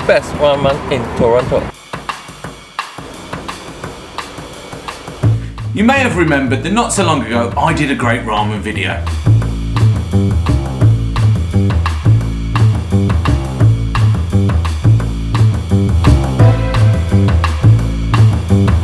best ramen in Toronto. You may have remembered that not so long ago I did a great ramen video.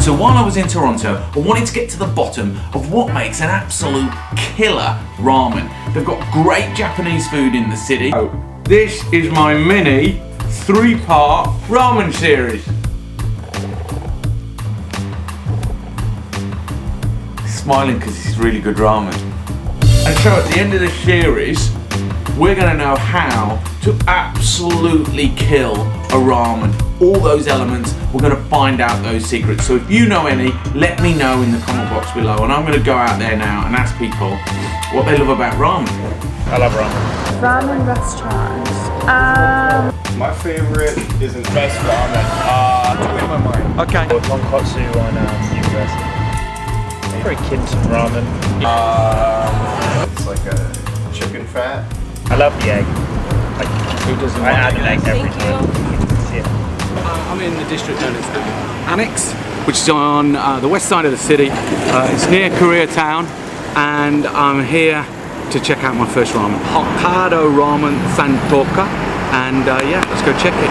So while I was in Toronto, I wanted to get to the bottom of what makes an absolute killer ramen. They've got great Japanese food in the city. Oh, this is my mini 3-part ramen series. Smiling because it's really good ramen. And so at the end of the series, we're going to know how to absolutely kill a ramen. All those elements, we're going to find out those secrets. So if you know any, let me know in the comment box below, and I'm going to go out there now and ask people what they love about ramen. I love ramen. Ramen restaurants. My favorite is in best ramen. Tonkatsu Okay. Tonkatsu on University. Very Quilter ramen. It's like a chicken fat. I love the egg. Who doesn't? I add an egg every time. I'm in the district known as Annex, which is on the west side of the city. It's near Koreatown, and I'm here to check out my first ramen. Pardo Raman Santoka, and yeah, let's go check it.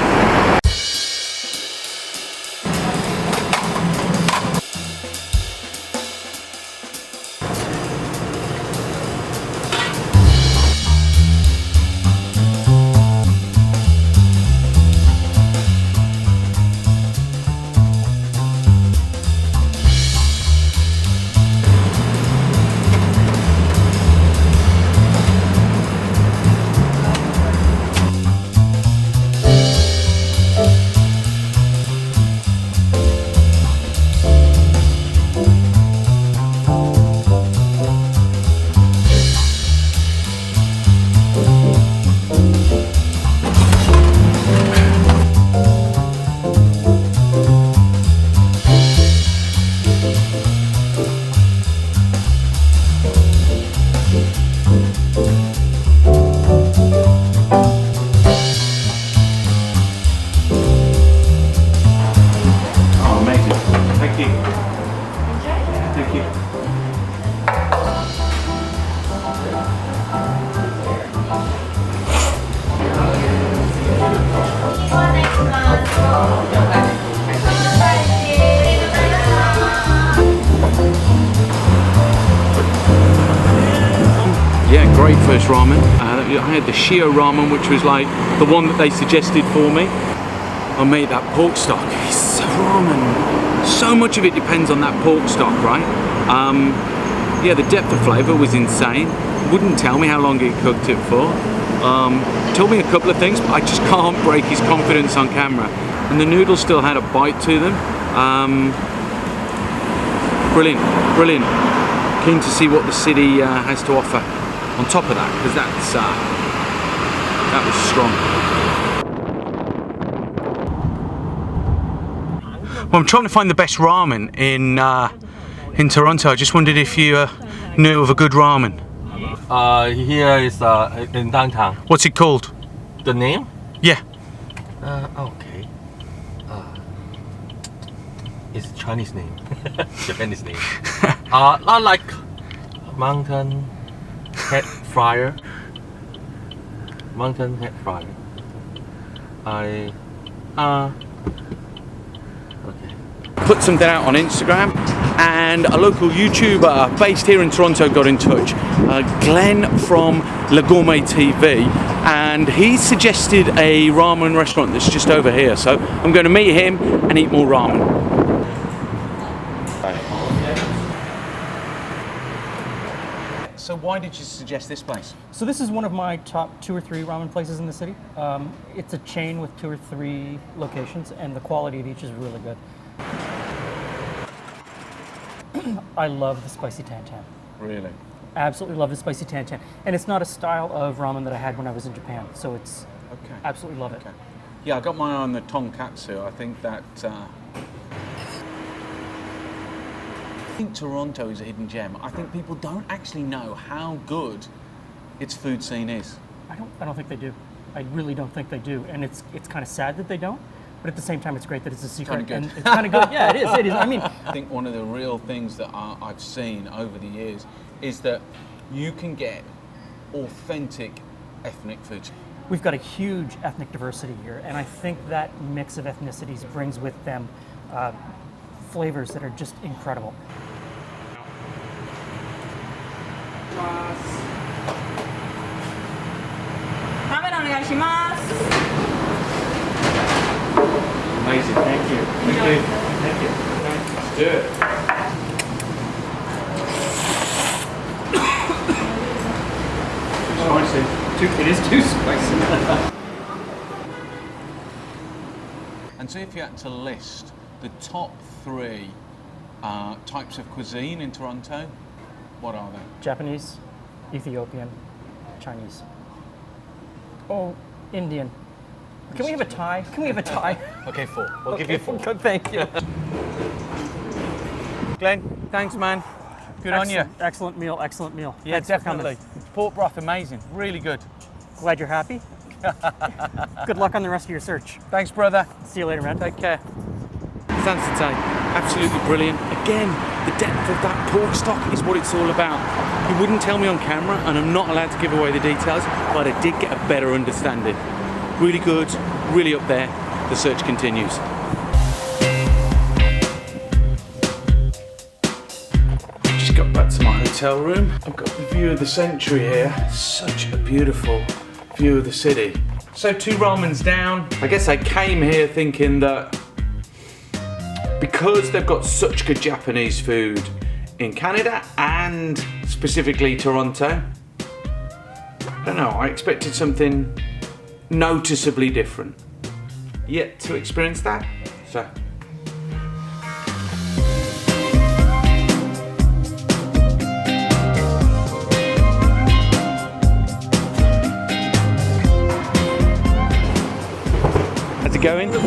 Yeah, great first ramen. I had the Shio ramen, which was like the one that they suggested for me. I made that pork stock. It's ramen. So much of it depends on that pork stock, right? Yeah, the depth of flavour was insane. Wouldn't tell me how long he cooked it for. Told me a couple of things, but I just can't break his confidence on camera. And the noodles still had a bite to them. Brilliant, brilliant. Keen to see what the city has to offer on top of that, because that was strong. Well, I'm trying to find the best ramen in Toronto. I just wondered if you knew of a good ramen. Here is in downtown. What's it called? The name? Yeah. Okay. It's a Chinese name. Japanese name. Not like Mountain Head Fryer. Mountain Head Fryer. Okay. Put something out on Instagram, and a local YouTuber based here in Toronto got in touch, Glenn from Le Gourmet TV, and he suggested a ramen restaurant that's just over here, so I'm going to meet him and eat more ramen. So why did you suggest this place? So this is one of my top 2 or 3 ramen places in the city. It's a chain with 2 or 3 locations, and the quality of each is really good. I love the spicy tantan. Really? Absolutely love the spicy tantan. And it's not a style of ramen that I had when I was in Japan, so it's absolutely love it. Okay. Yeah, I got my eye on the tonkatsu. I think that I think Toronto is a hidden gem. I think people don't actually know how good its food scene is. I don't think they do. I really don't think they do, and it's kind of sad that they don't. But at the same time, it's great that it's a secret. Kinda good. And it's kind of good. Yeah, it is. It is. I mean, I think one of the real things that I've seen over the years is that you can get authentic ethnic food. we've got a huge ethnic diversity here, and I think that mix of ethnicities brings with them flavors that are just incredible. Ramen お願いします。 Amazing. Thank you. Thank you. Thank you. Let's do it. Too spicy. It is too spicy. And so if you had to list the top 3 types of cuisine in Toronto, what are they? Japanese, Ethiopian, Chinese. Oh, Indian. Can we have a tie? Can we have a tie? Okay, 4. We'll give you 4. Good, thank you. Glenn, thanks, man. Good on you. Excellent meal, excellent meal. Yeah, Thanks for coming. definitely. Pork broth, amazing. Really good. Glad you're happy. Good luck on the rest of your search. Thanks, brother. See you later, man. Take care. Sansate, absolutely brilliant. Again, the depth of that pork stock is what it's all about. He wouldn't tell me on camera, and I'm not allowed to give away the details, but I did get a better understanding. Really good, really up there. The search continues. Just got back to my hotel room. I've got the view of the Century here. Such a beautiful view of the city. So 2 ramens down. I guess I came here thinking that because they've got such good Japanese food in Canada and specifically Toronto, I don't know, I expected something noticeably different. Yet to experience that, so. How's it going? So,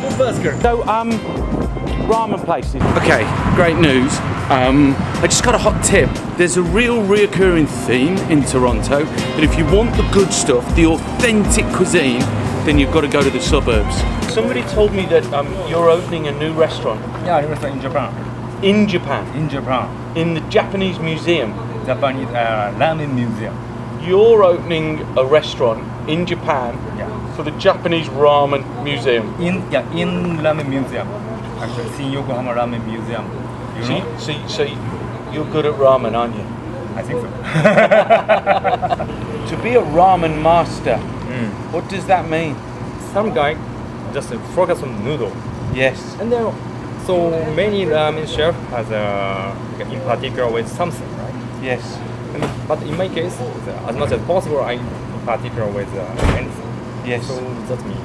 ramen places. Okay, great news. I just got a hot tip. There's a real reoccurring theme in Toronto that if you want the good stuff, the authentic cuisine, then you've got to go to the suburbs. Somebody told me that you're opening a new restaurant. Yeah, it was in Japan. In Japan? In Japan. In the Japanese museum. Japanese ramen museum. You're opening a restaurant in Japan for the Japanese Ramen Museum. In ramen museum. Actually, in Yokohama Ramen Museum. You know? So you're good at ramen, aren't you? I think so. To be a ramen master, what does that mean? Some guy just focus on noodle. Yes. And there are so many ramen chef has in particular with something, right? Yes. But in my case, as much as possible, I in particular with anything. Yes. So that means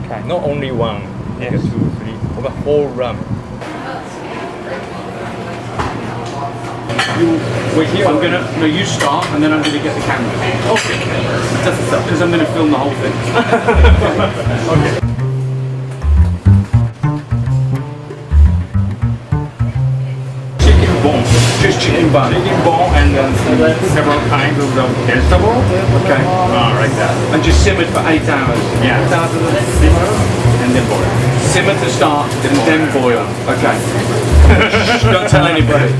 Okay. not only one, Yes. 2, 3, or the whole ramen. No, you start, and then I'm gonna get the camera. Okay. Because I'm gonna film the whole thing. Okay. Chicken bone. Just chicken bun. Chicken bone and then several kinds of the vegetable. Okay. Like that. And just simmered for 8 hours. Yeah. Simmer and then boil. Simmer to start, and then boil. Okay. Shh, don't tell anybody.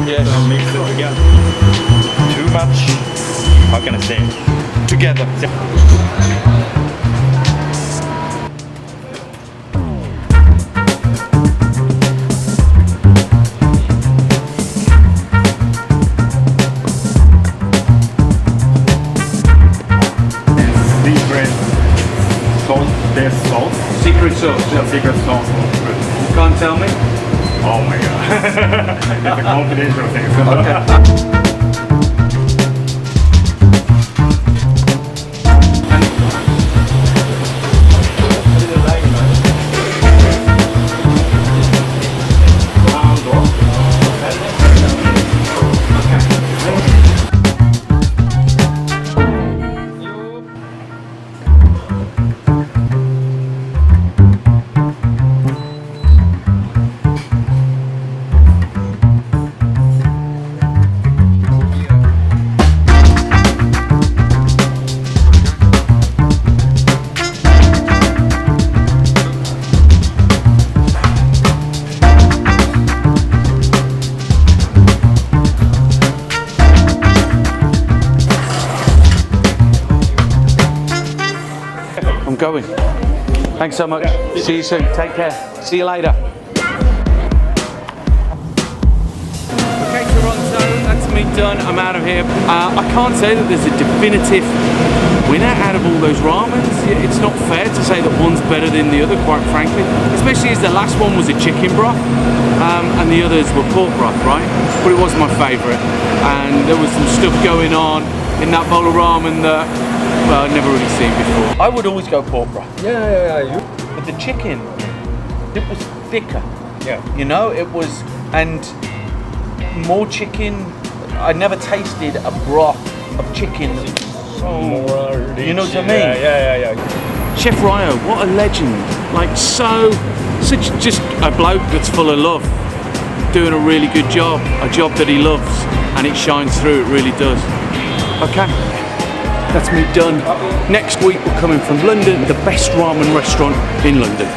Yes. Mix it together. Too much. How can I say it? Together. Secret sauce. There's sauce. Secret sauce. The secret sauce. You can't tell me? Oh my god. It's a confidential thing. Okay. going. Thanks so much. See you soon. Take care. See you later. Okay, Toronto, that's me done. I'm out of here. I can't say that there's a definitive winner out of all those ramens. It's not fair to say that one's better than the other, quite frankly. Especially as the last one was a chicken broth, and the others were pork broth, right? But it was my favourite. And there was some stuff going on in that bowl of ramen that I'd never really seen before. I would always go pork broth. Yeah. But the chicken, it was thicker. Yeah. You know, it was, and more chicken. I never tasted a broth of chicken. More rich. You know what I mean? Yeah. Chef Ryo, what a legend. Like such just a bloke that's full of love. Doing a really good job. A job that he loves. And it shines through, it really does. Okay. That's me done. Next week we're coming from London, the best ramen restaurant in London.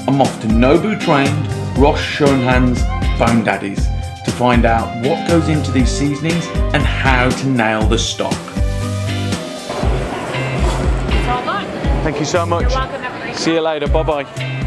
I'm off to Nobu Trained, Ross Schoenhand's Bone Daddies to find out what goes into these seasonings and how to nail the stock. Well done. Thank you so much. You're welcome. Have a great See you later. Bye bye.